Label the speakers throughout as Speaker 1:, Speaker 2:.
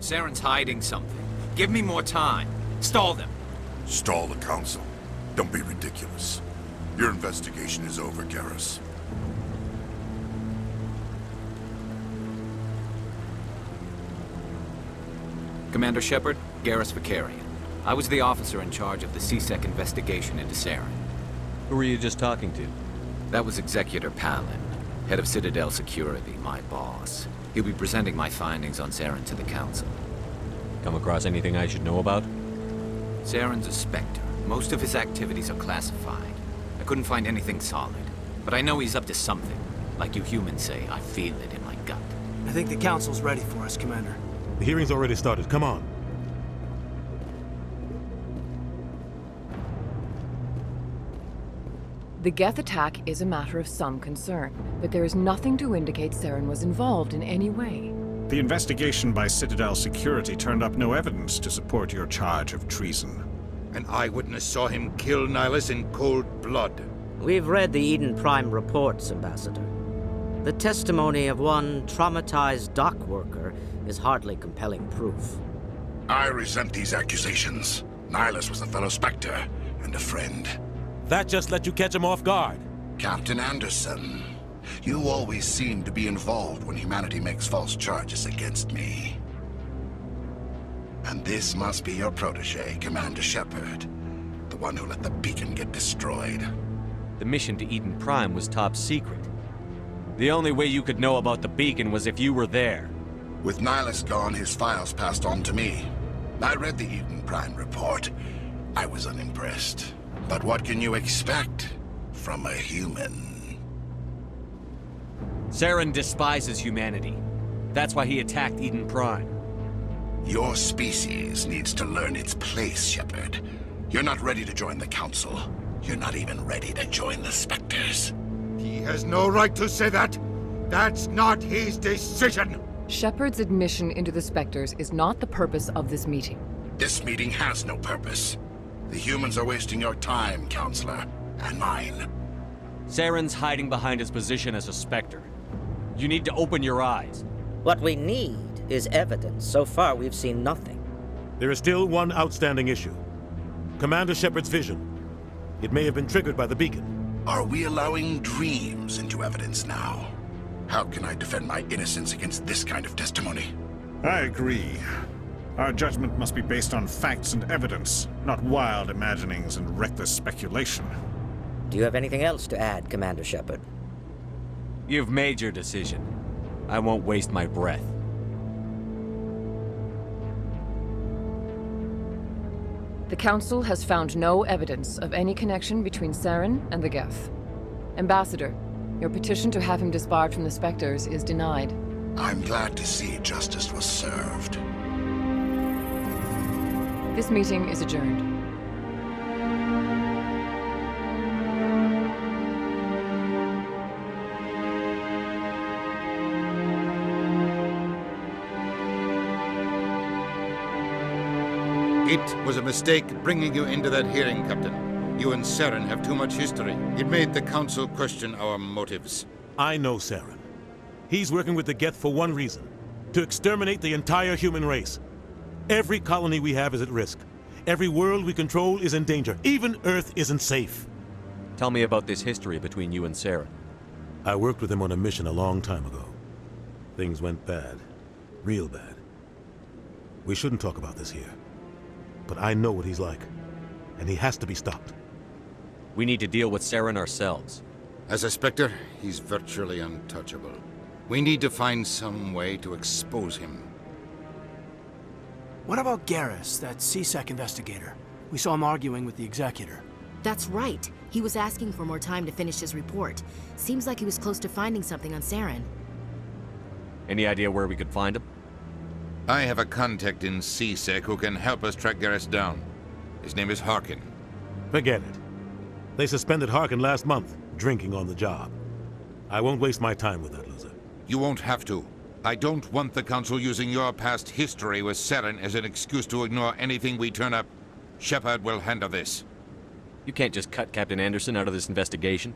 Speaker 1: Saren's hiding something. Give me more time. Stall them.
Speaker 2: Stall the Council? Don't be ridiculous. Your investigation is over, Garrus.
Speaker 1: Commander Shepard, Garrus Vicarian. I was the officer in charge of the C-Sec investigation into Saren.
Speaker 3: Who were you just talking to?
Speaker 1: That was Executor Palin, head of Citadel Security, my boss. He'll be presenting my findings on Saren to the Council.
Speaker 3: Come across anything I should know about?
Speaker 1: Saren's a Spectre. Most of his activities are classified. I couldn't find anything solid. But I know he's up to something. Like you humans say, I feel it in my gut.
Speaker 4: I think the Council's ready for us, Commander.
Speaker 5: The hearing's already started. Come on.
Speaker 6: The geth attack is a matter of some concern, but there is nothing to indicate Saren was involved in any way.
Speaker 7: The investigation by Citadel Security turned up no evidence to support your charge of treason.
Speaker 8: An eyewitness saw him kill Nihilus in cold blood.
Speaker 9: We've read the Eden Prime reports, Ambassador. The testimony of one traumatized dock worker is hardly compelling proof.
Speaker 2: I resent these accusations. Nihilus was a fellow Spectre and a friend.
Speaker 5: That just let you catch him off guard.
Speaker 2: Captain Anderson, you always seem to be involved when humanity makes false charges against me. And this must be your protege, Commander Shepard. The one who let the beacon get destroyed.
Speaker 3: The mission to Eden Prime was top secret. The only way you could know about the beacon was if you were there.
Speaker 2: With Nihilus gone, his files passed on to me. I read the Eden Prime report. I was unimpressed. But what can you expect from a human?
Speaker 3: Saren despises humanity. That's why he attacked Eden Prime.
Speaker 2: Your species needs to learn its place, Shepard. You're not ready to join the Council. You're not even ready to join the Spectres.
Speaker 8: He has no right to say that. That's not his decision.
Speaker 6: Shepard's admission into the Spectres is not the purpose of this meeting.
Speaker 2: This meeting has no purpose. The humans are wasting your time, Counselor, and mine.
Speaker 3: Saren's hiding behind his position as a Spectre. You need to open your eyes.
Speaker 9: What we need is evidence. So far, we've seen nothing.
Speaker 5: There is still one outstanding issue. Commander Shepard's vision. It may have been triggered by the beacon.
Speaker 2: Are we allowing dreams into evidence now? How can I defend my innocence against this kind of testimony?
Speaker 7: I agree. Our judgment must be based on facts and evidence, not wild imaginings and reckless speculation.
Speaker 9: Do you have anything else to add, Commander Shepard?
Speaker 3: You've made your decision. I won't waste my breath.
Speaker 6: The Council has found no evidence of any connection between Saren and the geth. Ambassador, your petition to have him disbarred from the Spectres is denied.
Speaker 2: I'm glad to see justice was served.
Speaker 6: This meeting is adjourned.
Speaker 8: It was a mistake bringing you into that hearing, Captain. You and Saren have too much history. It made the Council question our motives.
Speaker 5: I know Saren. He's working with the geth for one reason. To exterminate the entire human race. Every colony we have is at risk. Every world we control is in danger. Even Earth isn't safe.
Speaker 3: Tell me about this history between you and Saren.
Speaker 5: I worked with him on a mission a long time ago. Things went bad. Real bad. We shouldn't talk about this here. But I know what he's like. And he has to be stopped.
Speaker 3: We need to deal with Saren ourselves.
Speaker 8: As a Spectre, he's virtually untouchable. We need to find some way to expose him.
Speaker 4: What about Garrus, that C-Sec investigator? We saw him arguing with the Executor.
Speaker 10: That's right. He was asking for more time to finish his report. Seems like he was close to finding something on Saren.
Speaker 3: Any idea where we could find him?
Speaker 8: I have a contact in C-Sec who can help us track Garrus down. His name is Harkin.
Speaker 5: Forget it. They suspended Harkin last month, drinking on the job. I won't waste my time with that loser.
Speaker 8: You won't have to. I don't want the Council using your past history with Saren as an excuse to ignore anything we turn up. Shepard will handle this.
Speaker 3: You can't just cut Captain Anderson out of this investigation.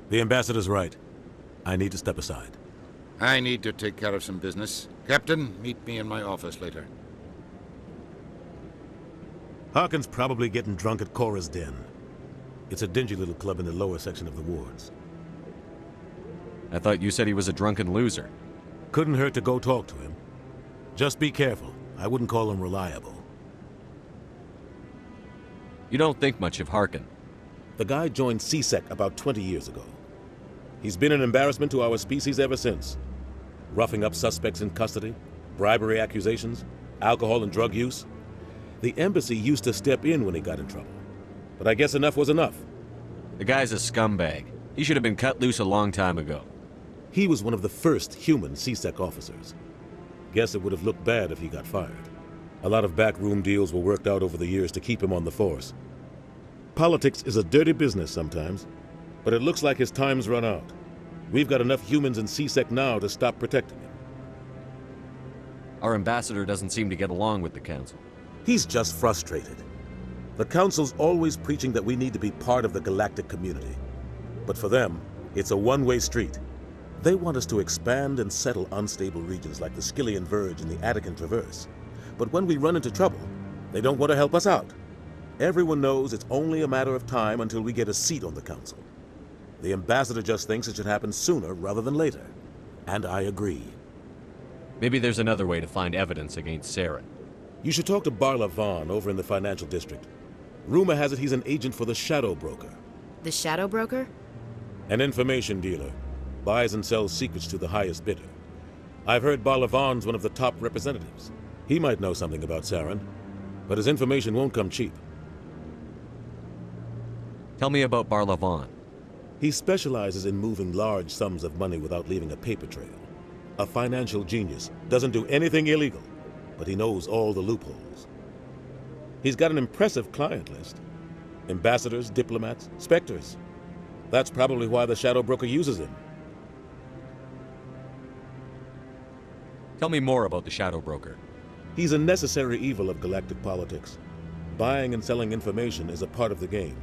Speaker 5: The Ambassador's right. I need to step aside.
Speaker 8: I need to take care of some business. Captain, meet me in my office later.
Speaker 5: Harkin's probably getting drunk at Cora's Den. It's a dingy little club in the lower section of the wards.
Speaker 3: I thought you said he was a drunken loser.
Speaker 5: Couldn't hurt to go talk to him. Just be careful. I wouldn't call him reliable.
Speaker 3: You don't think much of Harkin.
Speaker 5: The guy joined CSEC about 20 years ago. He's been an embarrassment to our species ever since. Roughing up suspects in custody, bribery accusations, alcohol and drug use. The embassy used to step in when he got in trouble. But I guess enough was enough.
Speaker 3: The guy's a scumbag. He should have been cut loose a long time ago.
Speaker 5: He was one of the first human CSEC officers. Guess it would have looked bad if he got fired. A lot of backroom deals were worked out over the years to keep him on the force. Politics is a dirty business sometimes, but it looks like his time's run out. We've got enough humans in CSEC now to stop protecting him.
Speaker 3: Our ambassador doesn't seem to get along with the Council.
Speaker 5: He's just frustrated. The Council's always preaching that we need to be part of the galactic community. But for them, it's a one-way street. They want us to expand and settle unstable regions like the Skillian Verge and the Attican Traverse. But when we run into trouble, they don't want to help us out. Everyone knows it's only a matter of time until we get a seat on the Council. The ambassador just thinks it should happen sooner rather than later. And I agree.
Speaker 3: Maybe there's another way to find evidence against Saren.
Speaker 5: You should talk to Barla Vaughn over in the financial district. Rumor has it he's an agent for the Shadow Broker.
Speaker 10: The Shadow Broker?
Speaker 5: An information dealer. Buys and sells secrets to the highest bidder. I've heard Barla Vaughn's one of the top representatives. He might know something about Saren, but his information won't come cheap.
Speaker 3: Tell me about Barla Vaughn.
Speaker 5: He specializes in moving large sums of money without leaving a paper trail. A financial genius, doesn't do anything illegal, but he knows all the loopholes. He's got an impressive client list. Ambassadors, diplomats, Spectres. That's probably why the Shadow Broker uses him.
Speaker 3: Tell me more about the Shadow Broker.
Speaker 5: He's a necessary evil of galactic politics. Buying and selling information is a part of the game.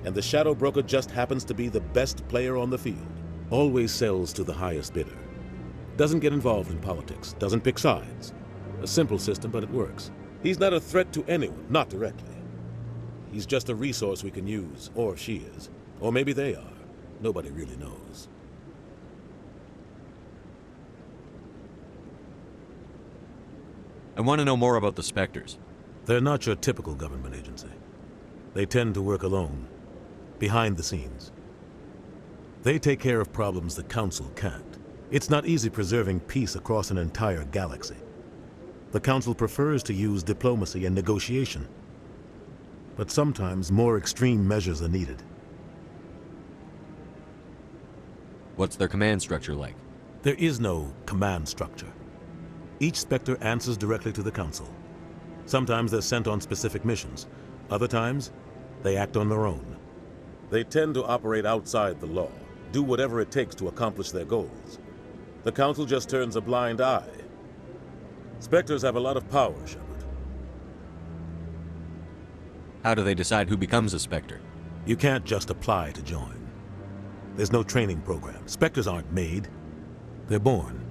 Speaker 5: And the Shadow Broker just happens to be the best player on the field. Always sells to the highest bidder. Doesn't get involved in politics, doesn't pick sides. A simple system, but it works. He's not a threat to anyone, not directly. He's just a resource we can use, or she is. Or maybe they are. Nobody really knows.
Speaker 3: I want to know more about the Spectres.
Speaker 5: They're not your typical government agency. They tend to work alone, behind the scenes. They take care of problems the Council can't. It's not easy preserving peace across an entire galaxy. The Council prefers to use diplomacy and negotiation. But sometimes more extreme measures are needed.
Speaker 3: What's their command structure like?
Speaker 5: There is no command structure. Each Spectre answers directly to the Council. Sometimes they're sent on specific missions. Other times, they act on their own. They tend to operate outside the law, do whatever it takes to accomplish their goals. The Council just turns a blind eye. Spectres have a lot of power, Shepard.
Speaker 3: How do they decide who becomes a Spectre?
Speaker 5: You can't just apply to join. There's no training program. Spectres aren't made. They're born.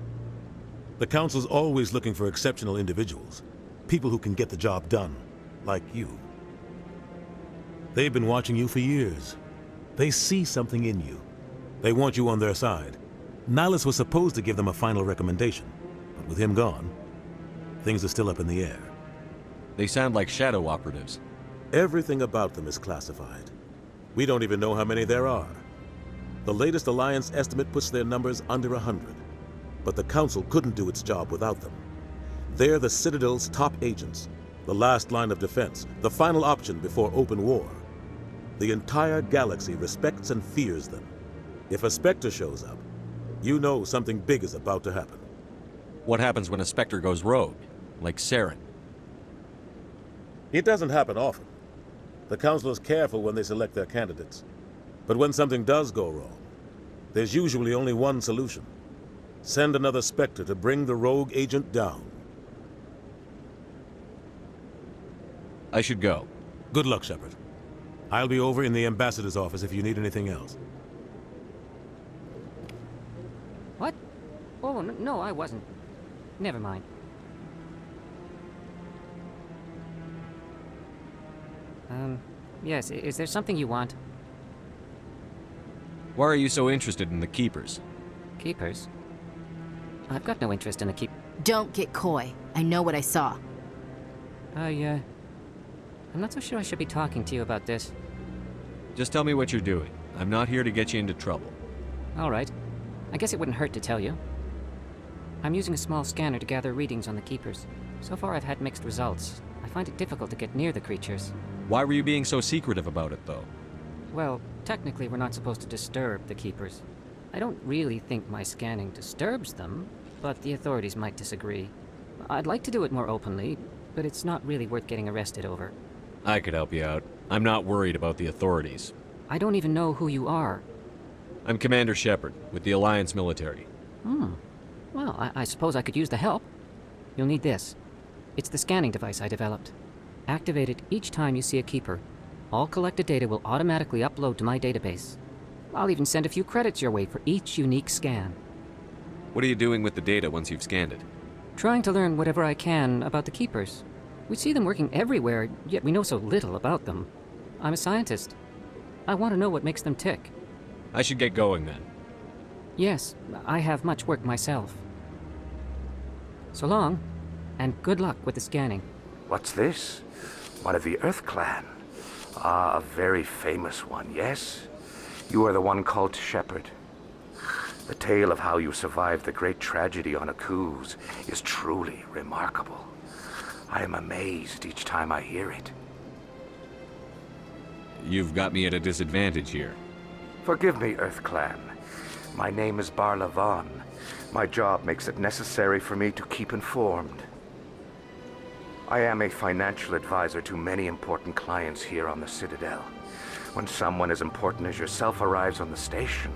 Speaker 5: The Council's always looking for exceptional individuals. People who can get the job done, like you. They've been watching you for years. They see something in you. They want you on their side. Nihilus was supposed to give them a final recommendation, but with him gone, things are still up in the air.
Speaker 3: They sound like shadow operatives.
Speaker 5: Everything about them is classified. We don't even know how many there are. The latest Alliance estimate puts their numbers under 100, but the Council couldn't do its job without them. They're the Citadel's top agents, the last line of defense, the final option before open war. The entire galaxy respects and fears them. If a Spectre shows up, you know something big is about to happen.
Speaker 3: What happens when a Spectre goes rogue, like Saren?
Speaker 5: It doesn't happen often. The Council is careful when they select their candidates. But when something does go wrong, there's usually only one solution. Send another Spectre to bring the rogue agent down.
Speaker 3: I should go.
Speaker 5: Good luck, Shepard. I'll be over in the Ambassador's office if you need anything else.
Speaker 11: What? Oh, no, I wasn't. Never mind. Yes, is there something you want?
Speaker 3: Why are you so interested in the Keepers?
Speaker 11: Keepers? I've got no interest in the
Speaker 10: Don't get coy. I know what I saw.
Speaker 11: I'm not so sure I should be talking to you about this.
Speaker 3: Just tell me what you're doing. I'm not here to get you into trouble.
Speaker 11: All right. I guess it wouldn't hurt to tell you. I'm using a small scanner to gather readings on the Keepers. So far I've had mixed results. I find it difficult to get near the creatures.
Speaker 3: Why were you being so secretive about it, though?
Speaker 11: Well, technically we're not supposed to disturb the Keepers. I don't really think my scanning disturbs them, but the authorities might disagree. I'd like to do it more openly, but it's not really worth getting arrested over.
Speaker 3: I could help you out. I'm not worried about the authorities.
Speaker 11: I don't even know who you are.
Speaker 3: I'm Commander Shepard, with the Alliance military.
Speaker 11: Well, I suppose I could use the help. You'll need this. It's the scanning device I developed. Activate it each time you see a Keeper. All collected data will automatically upload to my database. I'll even send a few credits your way for each unique scan.
Speaker 3: What are you doing with the data once you've scanned it?
Speaker 11: Trying to learn whatever I can about the Keepers. We see them working everywhere, yet we know so little about them. I'm a scientist. I want to know what makes them tick.
Speaker 3: I should get going then.
Speaker 11: Yes, I have much work myself. So long, and good luck with the scanning.
Speaker 12: What's this? One of the Earth Clan. Ah, a very famous one, yes? You are the one called Shepard. The tale of how you survived the great tragedy on Akuz is truly remarkable. I am amazed each time I hear it.
Speaker 3: You've got me at a disadvantage here.
Speaker 12: Forgive me, Earth Clan. My name is Barla Vaughn. My job makes it necessary for me to keep informed. I am a financial advisor to many important clients here on the Citadel. When someone as important as yourself arrives on the station,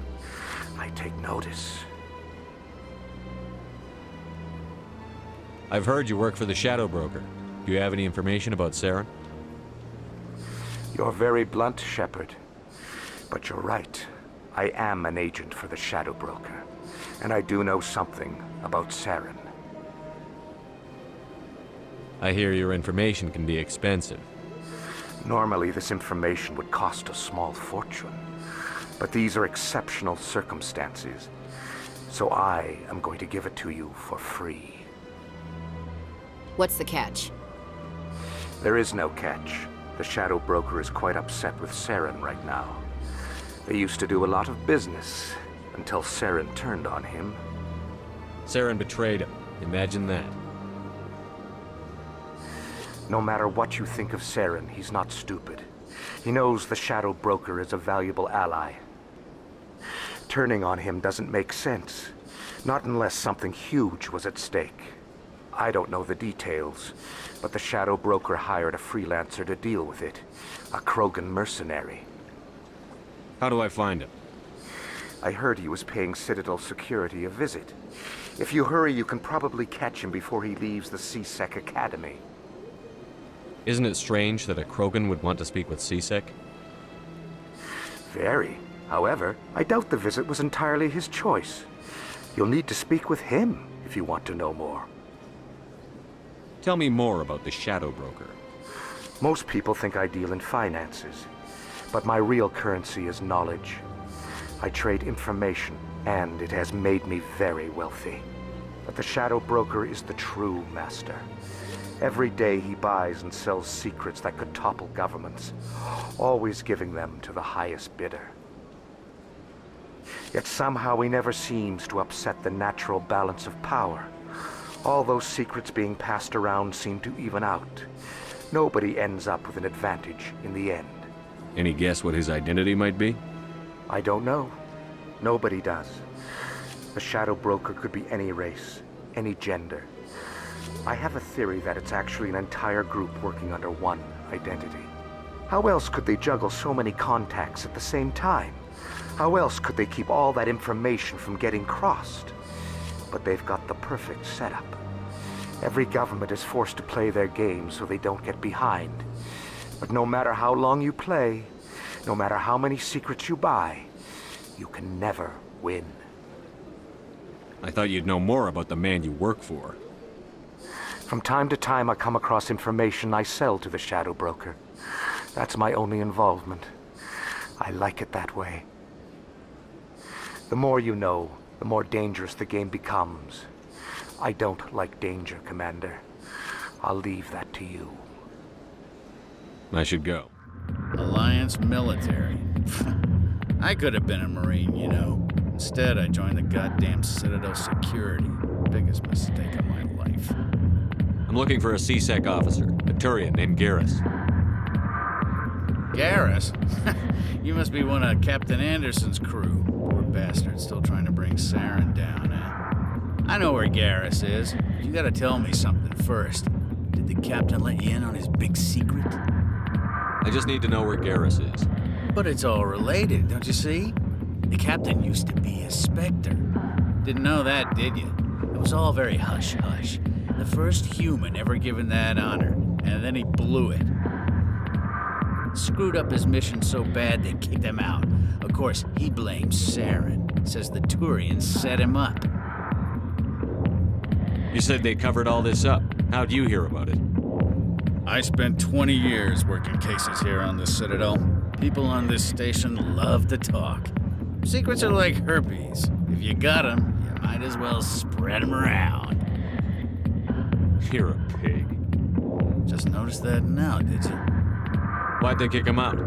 Speaker 12: I take notice.
Speaker 3: I've heard you work for the Shadow Broker. Do you have any information about Saren?
Speaker 12: You're very blunt, Shepard. But you're right. I am an agent for the Shadow Broker, and I do know something about Saren.
Speaker 3: I hear your information can be expensive.
Speaker 12: Normally, this information would cost a small fortune. But these are exceptional circumstances, so I am going to give it to you for free.
Speaker 10: What's the catch?
Speaker 12: There is no catch. The Shadow Broker is quite upset with Saren right now. They used to do a lot of business, until Saren turned on him.
Speaker 3: Saren betrayed him. Imagine that.
Speaker 12: No matter what you think of Saren, he's not stupid. He knows the Shadow Broker is a valuable ally. Turning on him doesn't make sense. Not unless something huge was at stake. I don't know the details, but the Shadow Broker hired a freelancer to deal with it. A Krogan mercenary.
Speaker 3: How do I find him?
Speaker 12: I heard he was paying Citadel security a visit. If you hurry, you can probably catch him before he leaves the C-Sec Academy.
Speaker 3: Isn't it strange that a Krogan would want to speak with C-Sec?
Speaker 12: Very. However, I doubt the visit was entirely his choice. You'll need to speak with him if you want to know more.
Speaker 3: Tell me more about the Shadow Broker.
Speaker 12: Most people think I deal in finances, but my real currency is knowledge. I trade information, and it has made me very wealthy. But the Shadow Broker is the true master. Every day he buys and sells secrets that could topple governments, always giving them to the highest bidder. Yet somehow he never seems to upset the natural balance of power. All those secrets being passed around seem to even out. Nobody ends up with an advantage in the end.
Speaker 3: Any guess what his identity might be?
Speaker 12: I don't know. Nobody does. The Shadow Broker could be any race, any gender. I have a theory that it's actually an entire group working under one identity. How else could they juggle so many contacts at the same time? How else could they keep all that information from getting crossed? But they've got the perfect setup. Every government is forced to play their game so they don't get behind. But no matter how long you play, no matter how many secrets you buy, you can never win.
Speaker 3: I thought you'd know more about the man you work for.
Speaker 12: From time to time, I come across information I sell to the Shadow Broker. That's my only involvement. I like it that way. The more you know, the more dangerous the game becomes. I don't like danger, Commander. I'll leave that to you.
Speaker 3: I should go.
Speaker 13: Alliance military. I could have been a Marine, you know. Instead, I joined the goddamn Citadel security. Biggest mistake of my life.
Speaker 3: I'm looking for a C-Sec officer, a Turian named Garrus.
Speaker 13: Garrus? You must be one of Captain Anderson's crew. Poor bastard, still trying to bring Saren down, eh? I know where Garrus is. You gotta tell me something first. Did the captain let you in on his big secret?
Speaker 3: I just need to know where Garrus is.
Speaker 13: But it's all related, don't you see? The captain used to be a Spectre. Didn't know that, did you? It was all very hush-hush. The first human ever given that honor, and then he blew it. Screwed up his mission so bad they kicked him out. Of course, he blames Saren. Says the Turians set him up.
Speaker 3: You said they covered all this up. How'd you hear about it?
Speaker 13: I spent 20 years working cases here on the Citadel. People on this station love to talk. Secrets are like herpes. If you got them, you might as well spread them around.
Speaker 3: You're a pig.
Speaker 13: Just noticed that now, did you?
Speaker 3: Why'd they kick him out?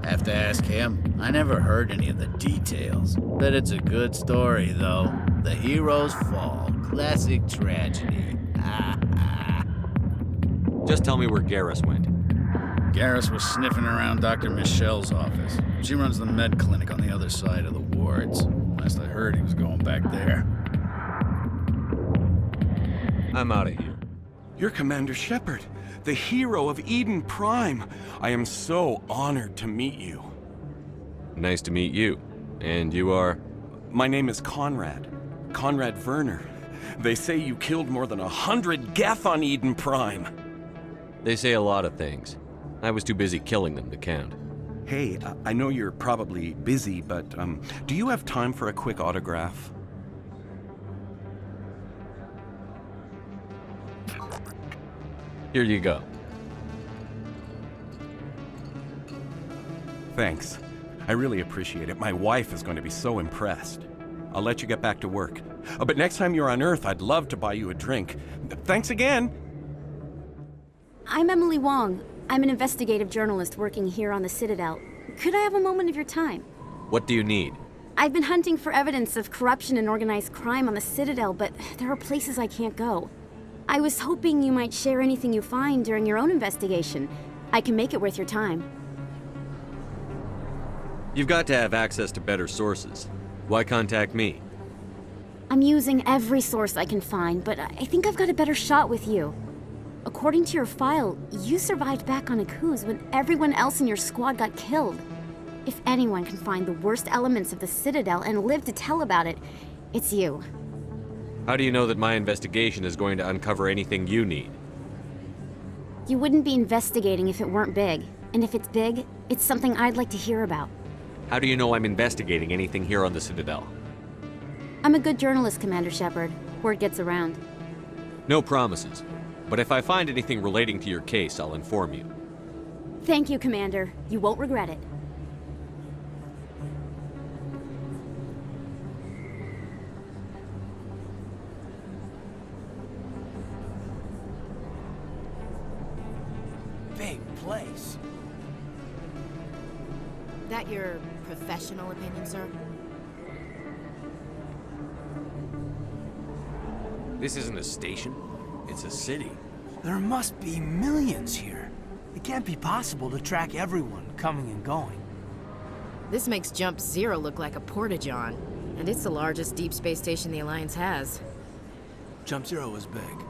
Speaker 13: Have to ask him. I never heard any of the details. Bet it's a good story, though. The heroes fall. Classic tragedy.
Speaker 3: Just tell me where Garrus went.
Speaker 13: Garrus was sniffing around Dr. Michelle's office. She runs the med clinic on the other side of the wards. Last I heard, he was going back there.
Speaker 3: I'm out of here.
Speaker 14: You're Commander Shepard, the hero of Eden Prime. I am so honored to meet you.
Speaker 3: Nice to meet you. And you are?
Speaker 14: My name is Conrad. Conrad Werner. They say you killed more than 100 geth on Eden Prime.
Speaker 3: They say a lot of things. I was too busy killing them to count.
Speaker 14: Hey, I know you're probably busy, but do you have time for a quick autograph?
Speaker 3: Here you go.
Speaker 14: Thanks. I really appreciate it. My wife is going to be so impressed. I'll let you get back to work. But next time you're on Earth, I'd love to buy you a drink. Thanks again!
Speaker 15: I'm Emily Wong. I'm an investigative journalist working here on the Citadel. Could I have a moment of your time?
Speaker 3: What do you need?
Speaker 15: I've been hunting for evidence of corruption and organized crime on the Citadel, but there are places I can't go. I was hoping you might share anything you find during your own investigation. I can make it worth your time.
Speaker 3: You've got to have access to better sources. Why contact me?
Speaker 15: I'm using every source I can find, but I think I've got a better shot with you. According to your file, you survived back on Akuz when everyone else in your squad got killed. If anyone can find the worst elements of the Citadel and live to tell about it, it's you.
Speaker 3: How do you know that my investigation is going to uncover anything you need?
Speaker 15: You wouldn't be investigating if it weren't big. And if it's big, it's something I'd like to hear about.
Speaker 3: How do you know I'm investigating anything here on the Citadel?
Speaker 15: I'm a good journalist, Commander Shepard. Word gets around.
Speaker 3: No promises. But if I find anything relating to your case, I'll inform you.
Speaker 15: Thank you, Commander. You won't regret it.
Speaker 4: Big place.
Speaker 10: That your professional opinion, sir?
Speaker 3: This isn't a station. It's a city.
Speaker 4: There must be millions here. It can't be possible to track everyone coming and going.
Speaker 10: This makes Jump Zero look like a porta-john, and it's the largest deep space station the Alliance has.
Speaker 4: Jump Zero is big,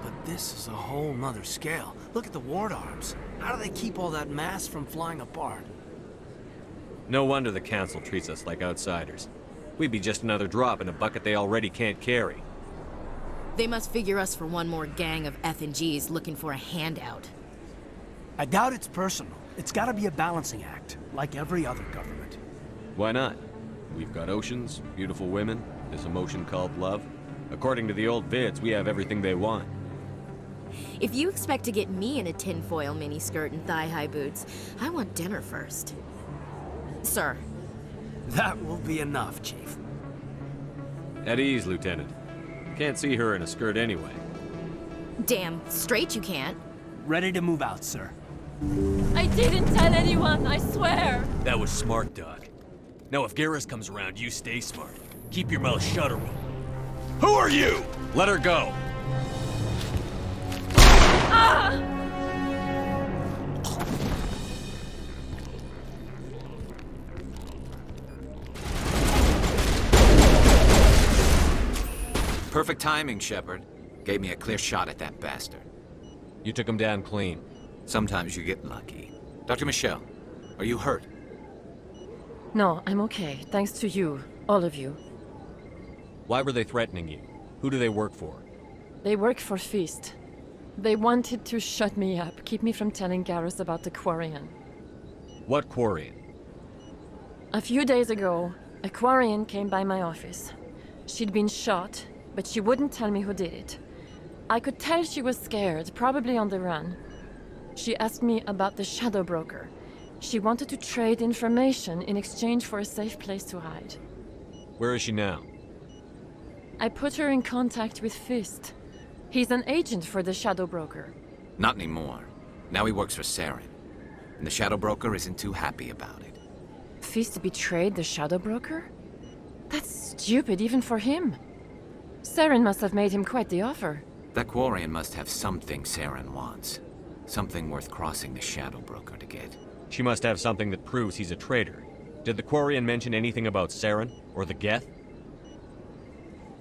Speaker 4: but this is a whole nother scale. Look at the ward arms. How do they keep all that mass from flying apart?
Speaker 3: No wonder the Council treats us like outsiders. We'd be just another drop in a bucket they already can't carry.
Speaker 10: They must figure us for one more gang of F&Gs looking for a handout.
Speaker 4: I doubt it's personal. It's gotta be a balancing act, like every other government.
Speaker 3: Why not? We've got oceans, beautiful women, this emotion called love. According to the old vids, we have everything they want.
Speaker 10: If you expect to get me in a tinfoil miniskirt and thigh-high boots, I want dinner first. Sir.
Speaker 4: That will be enough, Chief.
Speaker 3: At ease, Lieutenant. Can't see her in a skirt anyway.
Speaker 10: Damn straight you can't.
Speaker 4: Ready to move out, sir.
Speaker 6: I didn't tell anyone, I swear!
Speaker 16: That was smart, Doc. Now if Garrus comes around, you stay smart. Keep your mouth shut or we'll... Who are you?
Speaker 3: Let her go!
Speaker 6: Ah!
Speaker 1: Perfect timing, Shepard. Gave me a clear shot at that bastard.
Speaker 3: You took him down clean.
Speaker 1: Sometimes you get lucky. Dr. Michelle, are you hurt?
Speaker 6: No, I'm okay, thanks to you, all of you.
Speaker 3: Why were they threatening you? Who do they work for?
Speaker 6: They work for Feast. They wanted to shut me up, keep me from telling Garrus about the Quarian.
Speaker 3: What Quarian?
Speaker 6: A few days ago, a Quarian came by my office. She'd been shot, but she wouldn't tell me who did it. I could tell she was scared, probably on the run. She asked me about the Shadow Broker. She wanted to trade information in exchange for a safe place to hide.
Speaker 3: Where is she now?
Speaker 6: I put her in contact with Fist. He's an agent for the Shadow Broker.
Speaker 1: Not anymore. Now he works for Saren. And the Shadow Broker isn't too happy about it.
Speaker 6: Fist betrayed the Shadow Broker? That's stupid even for him. Saren must have made him quite the offer.
Speaker 1: That Quarian must have something Saren wants. Something worth crossing the Shadow Broker to get.
Speaker 3: She must have something that proves he's a traitor. Did the Quarian mention anything about Saren or the Geth?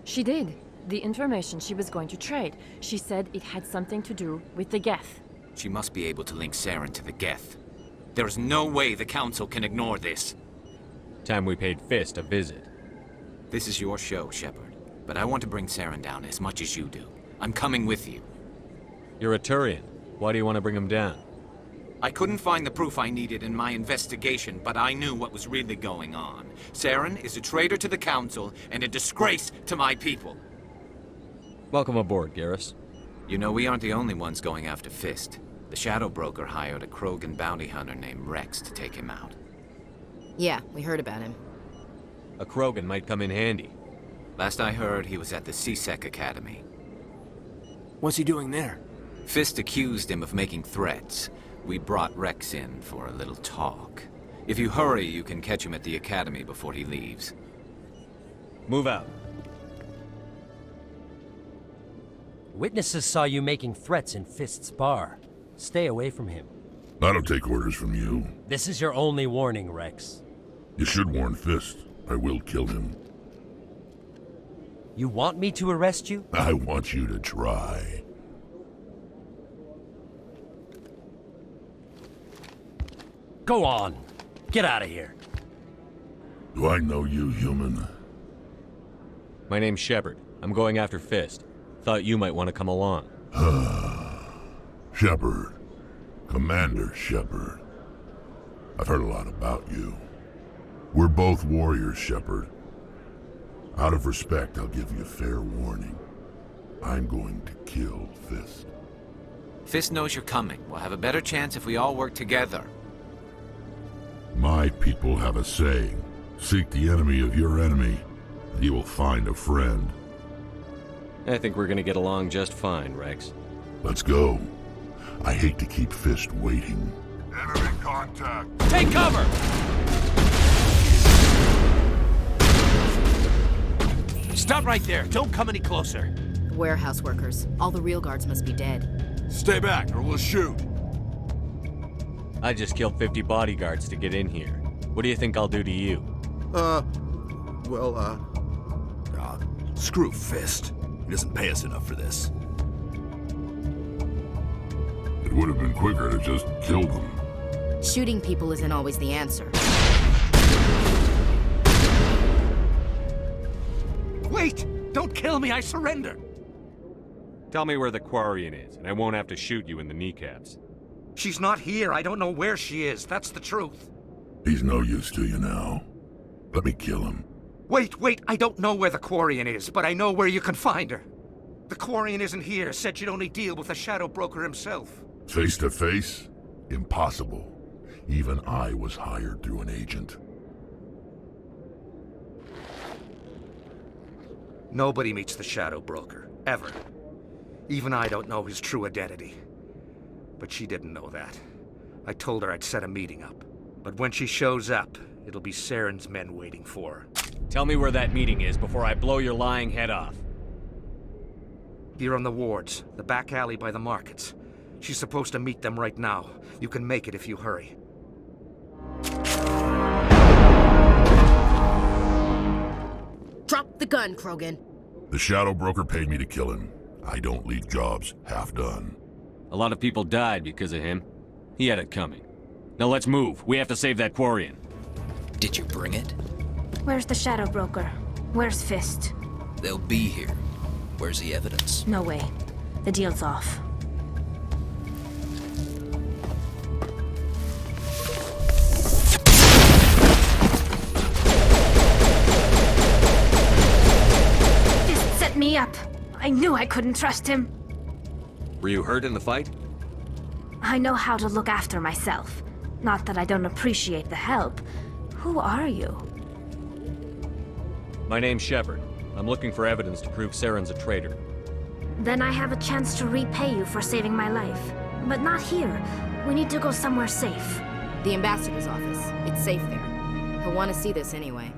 Speaker 6: She did. The information she was going to trade. She said it had something to do with the Geth.
Speaker 1: She must be able to link Saren to the Geth. There is no way the Council can ignore this.
Speaker 3: Time we paid Fist a visit.
Speaker 1: This is your show, Shepard. But I want to bring Saren down as much as you do. I'm coming with you.
Speaker 3: You're a Turian. Why do you want to bring him down?
Speaker 1: I couldn't find the proof I needed in my investigation, but I knew what was really going on. Saren is a traitor to the Council and a disgrace to my people.
Speaker 3: Welcome aboard, Garrus.
Speaker 1: You know, we aren't the only ones going after Fist. The Shadow Broker hired a Krogan bounty hunter named Rex to take him out.
Speaker 10: Yeah, we heard about him.
Speaker 3: A Krogan might come in handy.
Speaker 1: Last I heard, he was at the CSEC Academy.
Speaker 4: What's he doing there?
Speaker 1: Fist accused him of making threats. We brought Rex in for a little talk. If you hurry, you can catch him at the Academy before he leaves.
Speaker 3: Move out.
Speaker 17: Witnesses saw you making threats in Fist's bar. Stay away from him.
Speaker 18: I don't take orders from you.
Speaker 17: This is your only warning, Rex.
Speaker 18: You should warn Fist. I will kill him.
Speaker 17: You want me to arrest you?
Speaker 18: I want you to try.
Speaker 17: Go on. Get out of here.
Speaker 18: Do I know you, human?
Speaker 3: My name's Shepard. I'm going after Fist. Thought you might want to come along.
Speaker 18: Shepard. Commander Shepard. I've heard a lot about you. We're both warriors, Shepard. Out of respect, I'll give you a fair warning. I'm going to kill Fist.
Speaker 1: Fist knows you're coming. We'll have a better chance if we all work together.
Speaker 18: My people have a saying. Seek the enemy of your enemy, and you will find a friend.
Speaker 3: I think we're gonna get along just fine, Rex.
Speaker 18: Let's go. I hate to keep Fist waiting. Enemy contact!
Speaker 16: Take cover! Stop right there. Don't come any closer.
Speaker 10: Warehouse workers. All the real guards must be dead.
Speaker 16: Stay back or we'll shoot.
Speaker 3: I just killed 50 bodyguards to get in here. What do you think I'll do to you?
Speaker 16: Screw Fist. He doesn't pay us enough for this.
Speaker 18: It would have been quicker to just kill them.
Speaker 10: Shooting people isn't always the answer.
Speaker 16: Wait! Don't kill me, I surrender!
Speaker 3: Tell me where the Quarian is, and I won't have to shoot you in the kneecaps.
Speaker 16: She's not here. I don't know where she is. That's the truth.
Speaker 18: He's no use to you now. Let me kill him.
Speaker 12: Wait, I don't know where the Quarian is, but I know where you can find her. The Quarian isn't here, said she'd only deal with the Shadow Broker himself.
Speaker 18: Face to face? Impossible. Even I was hired through an agent.
Speaker 12: Nobody meets the Shadow Broker, ever. Even I don't know his true identity. But she didn't know that. I told her I'd set a meeting up. But when she shows up, it'll be Saren's men waiting for her.
Speaker 3: Tell me where that meeting is before I blow your lying head off.
Speaker 12: Here on the wards, the back alley by the markets. She's supposed to meet them right now. You can make it if you hurry.
Speaker 10: Drop the gun, Krogan.
Speaker 18: The Shadow Broker paid me to kill him. I don't leave jobs half done.
Speaker 3: A lot of people died because of him. He had it coming. Now let's move. We have to save that Quarian.
Speaker 19: Did you bring it?
Speaker 15: Where's the Shadow Broker? Where's Fist?
Speaker 19: They'll be here. Where's the evidence?
Speaker 15: No way. The deal's off. Fist set me up. I knew I couldn't trust him.
Speaker 3: Were you hurt in the fight?
Speaker 15: I know how to look after myself. Not that I don't appreciate the help. Who are you?
Speaker 3: My name's Shepard. I'm looking for evidence to prove Saren's a traitor.
Speaker 15: Then I have a chance to repay you for saving my life. But not here. We need to go somewhere safe.
Speaker 10: The ambassador's office. It's safe there. He'll want to see this anyway.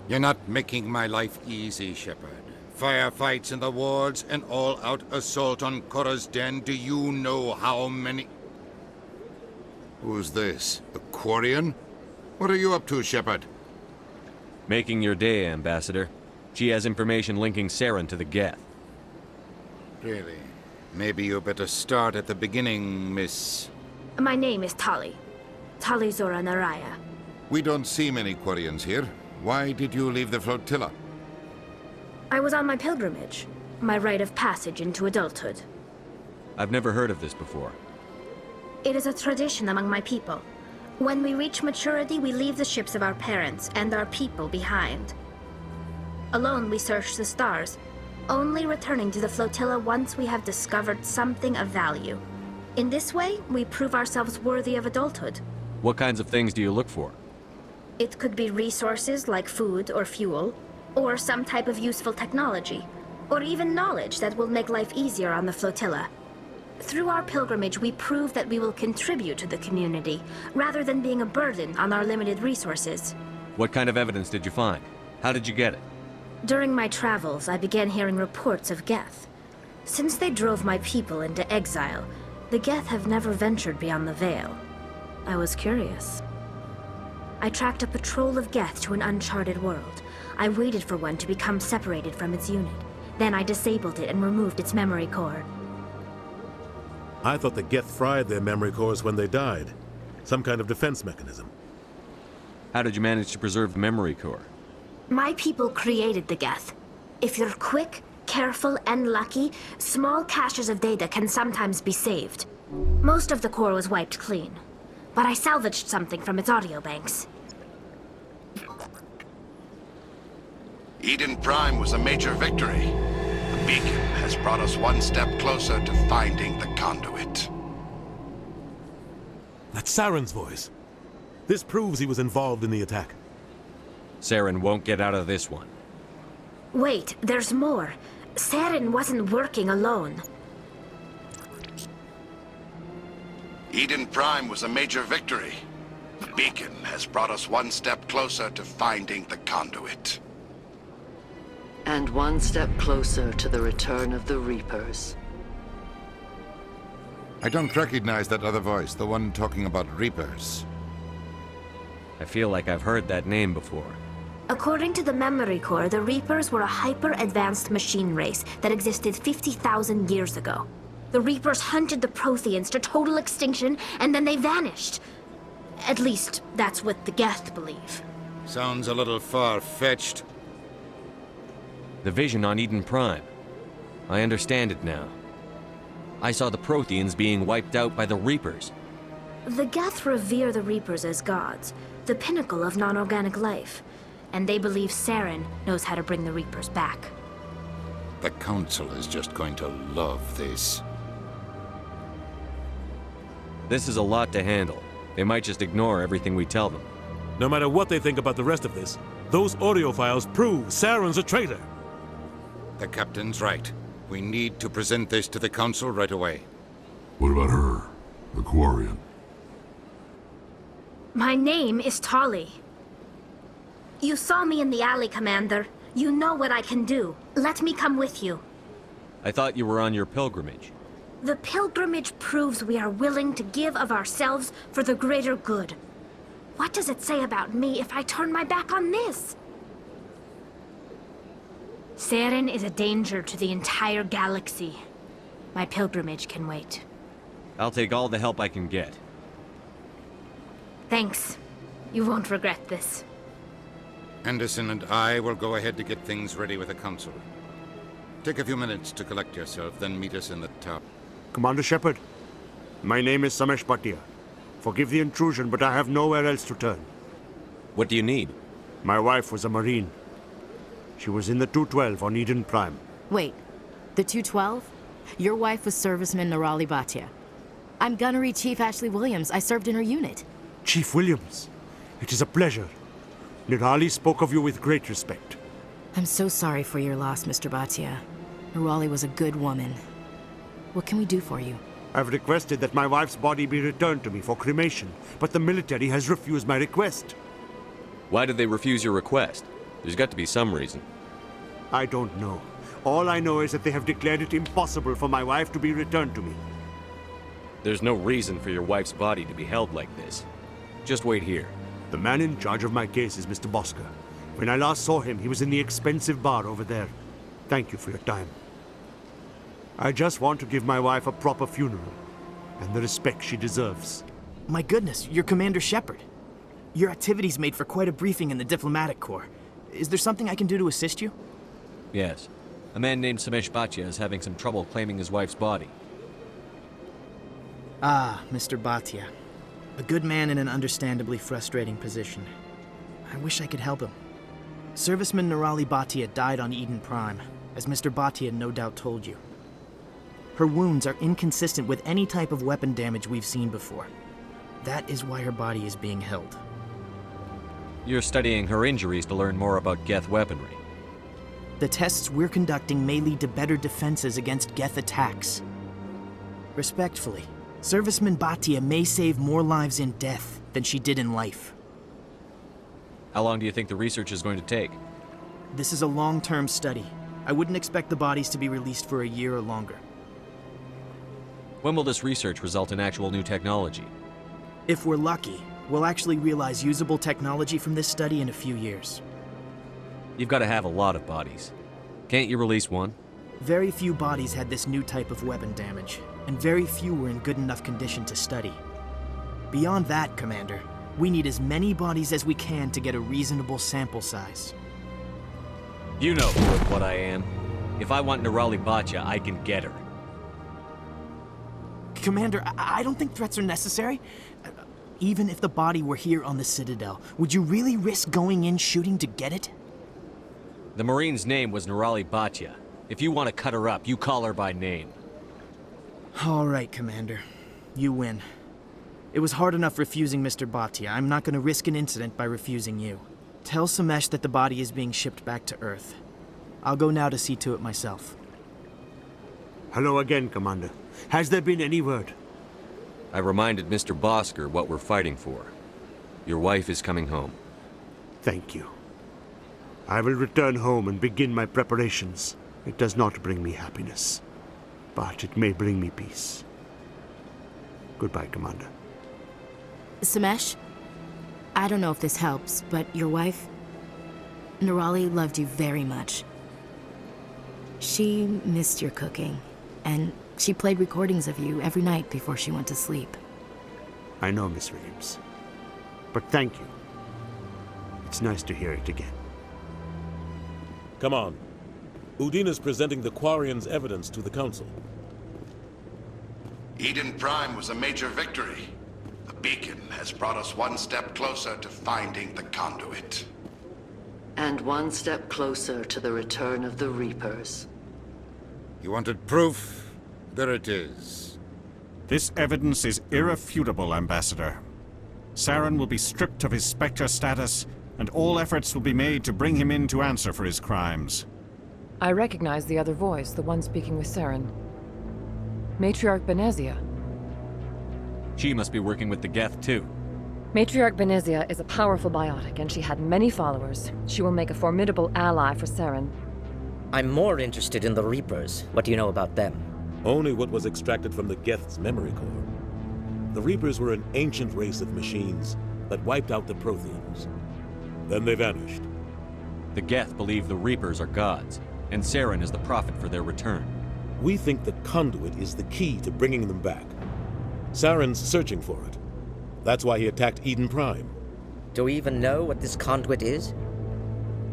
Speaker 8: You're not making my life easy, Shepard. Firefights in the wards, an all-out assault on Korra's den. Do you know how many... Who's this? A Quarian? What are you up to, Shepard?
Speaker 3: Making your day, Ambassador. She has information linking Saren to the geth.
Speaker 8: Really? Maybe you better start at the beginning, Miss...
Speaker 15: My name is Tali. Tali Zora Naraya.
Speaker 8: We don't see many Quarians here. Why did you leave the flotilla?
Speaker 15: I was on my pilgrimage. My rite of passage into adulthood.
Speaker 3: I've never heard of this before.
Speaker 15: It is a tradition among my people. When we reach maturity, we leave the ships of our parents and our people behind. Alone, we search the stars, only returning to the flotilla once we have discovered something of value. In this way, we prove ourselves worthy of adulthood.
Speaker 3: What kinds of things do you look for?
Speaker 15: It could be resources like food or fuel, or some type of useful technology, or even knowledge that will make life easier on the flotilla. Through our pilgrimage, we prove that we will contribute to the community, rather than being a burden on our limited resources.
Speaker 3: What kind of evidence did you find? How did you get it?
Speaker 15: During my travels, I began hearing reports of geth. Since they drove my people into exile, the geth have never ventured beyond the Veil. I was curious. I tracked a patrol of geth to an uncharted world. I waited for one to become separated from its unit. Then I disabled it and removed its memory core.
Speaker 5: I thought the geth fried their memory cores when they died. Some kind of defense mechanism.
Speaker 3: How did you manage to preserve the memory core?
Speaker 15: My people created the geth. If you're quick, careful, and lucky, small caches of data can sometimes be saved. Most of the core was wiped clean, but I salvaged something from its audio banks.
Speaker 2: Eden Prime was a major victory. The beacon has brought us one step closer to finding the conduit.
Speaker 5: That's Saren's voice. This proves he was involved in the attack.
Speaker 3: Saren won't get out of this one.
Speaker 15: Wait, there's more. Saren wasn't working alone.
Speaker 2: Eden Prime was a major victory. The beacon has brought us one step closer to finding the conduit.
Speaker 20: And one step closer to the return of the Reapers.
Speaker 8: I don't recognize that other voice, the one talking about Reapers.
Speaker 3: I feel like I've heard that name before.
Speaker 15: According to the memory core, the Reapers were a hyper-advanced machine race that existed 50,000 years ago. The Reapers hunted the Protheans to total extinction, and then they vanished. At least, that's what the geth believe.
Speaker 8: Sounds a little far-fetched.
Speaker 3: The vision on Eden Prime. I understand it now. I saw the Protheans being wiped out by the Reapers.
Speaker 21: The geth revere the Reapers as gods, the pinnacle of non-organic life. And they believe Saren knows how to bring the Reapers back.
Speaker 8: The Council is just going to love this.
Speaker 3: This is a lot to handle. They might just ignore everything we tell them.
Speaker 5: No matter what they think about the rest of this, those audio files prove Saren's a traitor.
Speaker 8: The Captain's right. We need to present this to the Council right away.
Speaker 18: What about her? The Quarian?
Speaker 21: My name is Tali. You saw me in the alley, Commander. You know what I can do. Let me come with you.
Speaker 3: I thought you were on your pilgrimage.
Speaker 21: The pilgrimage proves we are willing to give of ourselves for the greater good. What does it say about me if I turn my back on this? Saren is a danger to the entire galaxy. My pilgrimage can wait.
Speaker 3: I'll take all the help I can get.
Speaker 21: Thanks. You won't regret this.
Speaker 8: Anderson and I will go ahead to get things ready with the Council. Take a few minutes to collect yourself, then meet us in the top.
Speaker 22: Commander Shepard, my name is Samesh Bhatia. Forgive the intrusion, but I have nowhere else to turn.
Speaker 3: What do you need?
Speaker 22: My wife was a Marine. She was in the 212 on Eden Prime.
Speaker 23: Wait, the 212? Your wife was serviceman Nirali Bhatia. I'm Gunnery Chief Ashley Williams. I served in her unit.
Speaker 22: Chief Williams, it is a pleasure. Nirali spoke of you with great respect.
Speaker 23: I'm so sorry for your loss, Mr. Bhatia. Nirali was a good woman. What can we do for you?
Speaker 22: I've requested that my wife's body be returned to me for cremation, but the military has refused my request.
Speaker 3: Why did they refuse your request? There's got to be some reason.
Speaker 22: I don't know. All I know is that they have declared it impossible for my wife to be returned to me.
Speaker 3: There's no reason for your wife's body to be held like this. Just wait here.
Speaker 22: The man in charge of my case is Mr. Bosker. When I last saw him, he was in the expensive bar over there. Thank you for your time. I just want to give my wife a proper funeral, and the respect she deserves.
Speaker 4: My goodness, you're Commander Shepard. Your activities made for quite a briefing in the Diplomatic Corps. Is there something I can do to assist you?
Speaker 3: Yes. A man named Samesh Bhatia is having some trouble claiming his wife's body.
Speaker 4: Ah, Mr. Bhatia. A good man in an understandably frustrating position. I wish I could help him. Serviceman Nirali Bhatia died on Eden Prime, as Mr. Bhatia no doubt told you. Her wounds are inconsistent with any type of weapon damage we've seen before. That is why her body is being held.
Speaker 3: You're studying her injuries to learn more about geth weaponry.
Speaker 4: The tests we're conducting may lead to better defenses against geth attacks. Respectfully, Serviceman Bhatia may save more lives in death than she did in life.
Speaker 3: How long do you think the research is going to take?
Speaker 4: This is a long-term study. I wouldn't expect the bodies to be released for a year or longer.
Speaker 3: When will this research result in actual new technology?
Speaker 4: If we're lucky, we'll actually realize usable technology from this study in a few years.
Speaker 3: You've got to have a lot of bodies. Can't you release one?
Speaker 4: Very few bodies had this new type of weapon damage, and very few were in good enough condition to study. Beyond that, Commander, we need as many bodies as we can to get a reasonable sample size.
Speaker 3: You know what I am. If I want Nirali Bhatia, I can get her.
Speaker 4: Commander, I don't think threats are necessary. Even if the body were here on the Citadel, would you really risk going in shooting to get it?
Speaker 3: The Marine's name was Nirali Bhatia. If you want to cut her up, you call her by name.
Speaker 4: All right, Commander. You win. It was hard enough refusing Mr. Bhatia. I'm not going to risk an incident by refusing you. Tell Samesh that the body is being shipped back to Earth. I'll go now to see to it myself.
Speaker 22: Hello again, Commander. Has there been any word?
Speaker 3: I reminded Mr. Bosker what we're fighting for. Your wife is coming home.
Speaker 22: Thank you. I will return home and begin my preparations. It does not bring me happiness, but it may bring me peace. Goodbye, Commander.
Speaker 23: Samesh, I don't know if this helps, but your wife, Nirali, loved you very much. She missed your cooking, and she played recordings of you every night before she went to sleep.
Speaker 22: I know, Miss Williams. But thank you. It's nice to hear it again.
Speaker 5: Come on. Udine is presenting the Quarian's evidence to the Council.
Speaker 2: Eden Prime was a major victory. The beacon has brought us one step closer to finding the conduit.
Speaker 20: And one step closer to the return of the Reapers.
Speaker 8: You wanted proof? There it is.
Speaker 7: This evidence is irrefutable, Ambassador. Saren will be stripped of his Spectre status, and all efforts will be made to bring him in to answer for his crimes.
Speaker 6: I recognize the other voice, the one speaking with Saren. Matriarch Benezia.
Speaker 3: She must be working with the Geth, too.
Speaker 6: Matriarch Benezia is a powerful biotic, and she had many followers. She will make a formidable ally for Saren.
Speaker 9: I'm more interested in the Reapers. What do you know about them?
Speaker 5: Only what was extracted from the Geth's memory core. The Reapers were an ancient race of machines that wiped out the Protheans. Then they vanished.
Speaker 3: The Geth believe the Reapers are gods, and Saren is the prophet for their return.
Speaker 5: We think the conduit is the key to bringing them back. Saren's searching for it. That's why he attacked Eden Prime.
Speaker 9: Do we even know what this conduit is?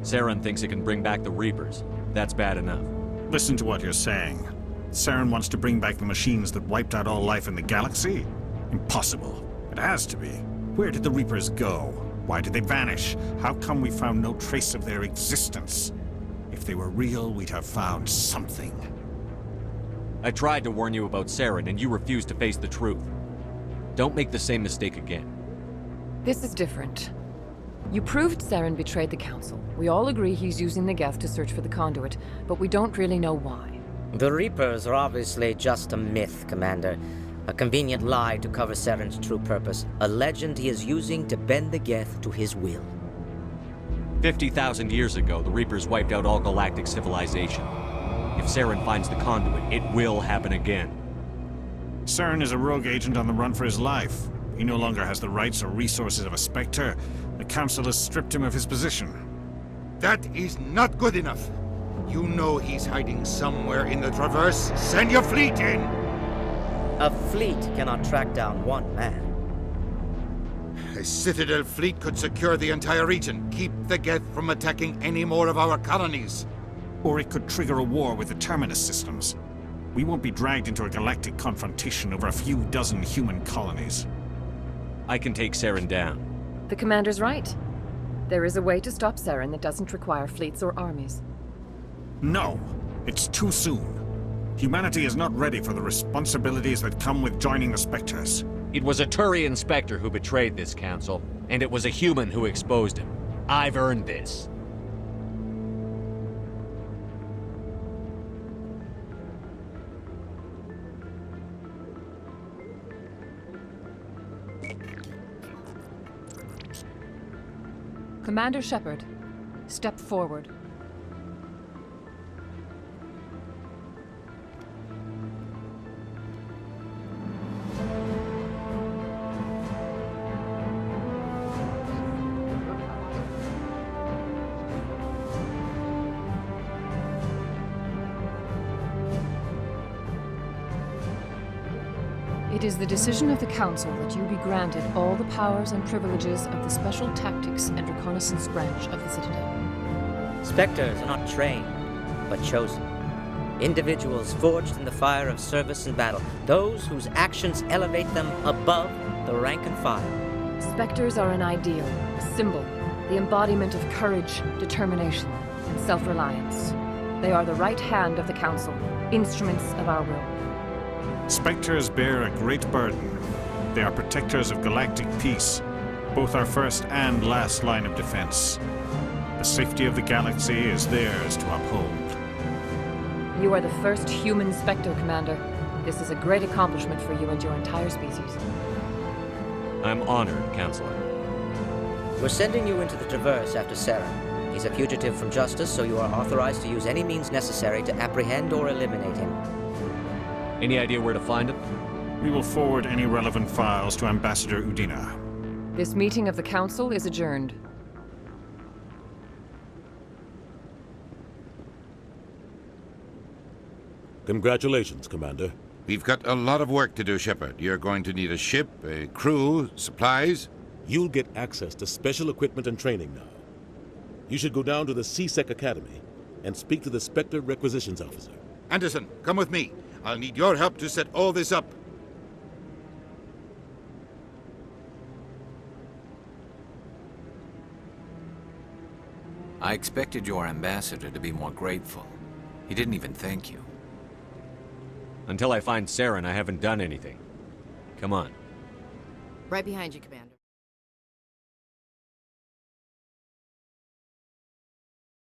Speaker 3: Saren thinks it can bring back the Reapers. That's bad enough.
Speaker 7: Listen to what you're saying. Saren wants to bring back the machines that wiped out all life in the galaxy? Impossible. It has to be. Where did the Reapers go? Why did they vanish? How come we found no trace of their existence? If they were real, we'd have found something.
Speaker 3: I tried to warn you about Saren, and you refused to face the truth. Don't make the same mistake again.
Speaker 6: This is different. You proved Saren betrayed the Council. We all agree he's using the Geth to search for the conduit, but we don't really know why.
Speaker 9: The Reapers are obviously just a myth, Commander. A convenient lie to cover Saren's true purpose. A legend he is using to bend the Geth to his will.
Speaker 3: 50,000 years ago, the Reapers wiped out all galactic civilization. If Saren finds the conduit, it will happen again.
Speaker 7: Saren is a rogue agent on the run for his life. He no longer has the rights or resources of a Spectre. The Council has stripped him of his position.
Speaker 8: That is not good enough. You know he's hiding somewhere in the Traverse. Send your fleet in!
Speaker 9: A fleet cannot track down one man.
Speaker 8: A Citadel fleet could secure the entire region, keep the Geth from attacking any more of our colonies.
Speaker 7: Or it could trigger a war with the Terminus systems. We won't be dragged into a galactic confrontation over a few dozen human colonies.
Speaker 3: I can take Saren down.
Speaker 6: The Commander's right. There is a way to stop Saren that doesn't require fleets or armies.
Speaker 7: No, it's too soon. Humanity is not ready for the responsibilities that come with joining the Spectres.
Speaker 3: It was a Turian Spectre who betrayed this council, and it was a human who exposed him. I've earned this.
Speaker 6: Commander Shepard, step forward. It is the decision of the Council that you be granted all the powers and privileges of the Special Tactics and Reconnaissance branch of the Citadel.
Speaker 9: Spectres are not trained, but chosen. Individuals forged in the fire of service and battle. Those whose actions elevate them above the rank and file.
Speaker 6: Spectres are an ideal, a symbol, the embodiment of courage, determination, and self-reliance. They are the right hand of the Council, instruments of our will.
Speaker 7: Spectres bear a great burden. They are protectors of galactic peace, both our first and last line of defense. The safety of the galaxy is theirs to uphold.
Speaker 6: You are the first human Spectre, Commander. This is a great accomplishment for you and your entire species.
Speaker 3: I'm honored, Counselor.
Speaker 9: We're sending you into the Traverse after Saren. He's a fugitive from justice, so you are authorized to use any means necessary to apprehend or eliminate him.
Speaker 3: Any idea where to find him?
Speaker 7: We will forward any relevant files to Ambassador Udina.
Speaker 6: This meeting of the Council is adjourned.
Speaker 5: Congratulations, Commander.
Speaker 8: We've got a lot of work to do, Shepard. You're going to need a ship, a crew, supplies.
Speaker 5: You'll get access to special equipment and training now. You should go down to the C-Sec Academy and speak to the Spectre Requisitions Officer.
Speaker 8: Anderson, come with me. I'll need your help to set all this up.
Speaker 1: I expected your ambassador to be more grateful. He didn't even thank you.
Speaker 3: Until I find Saren, I haven't done anything. Come on.
Speaker 23: Right behind you, Commander.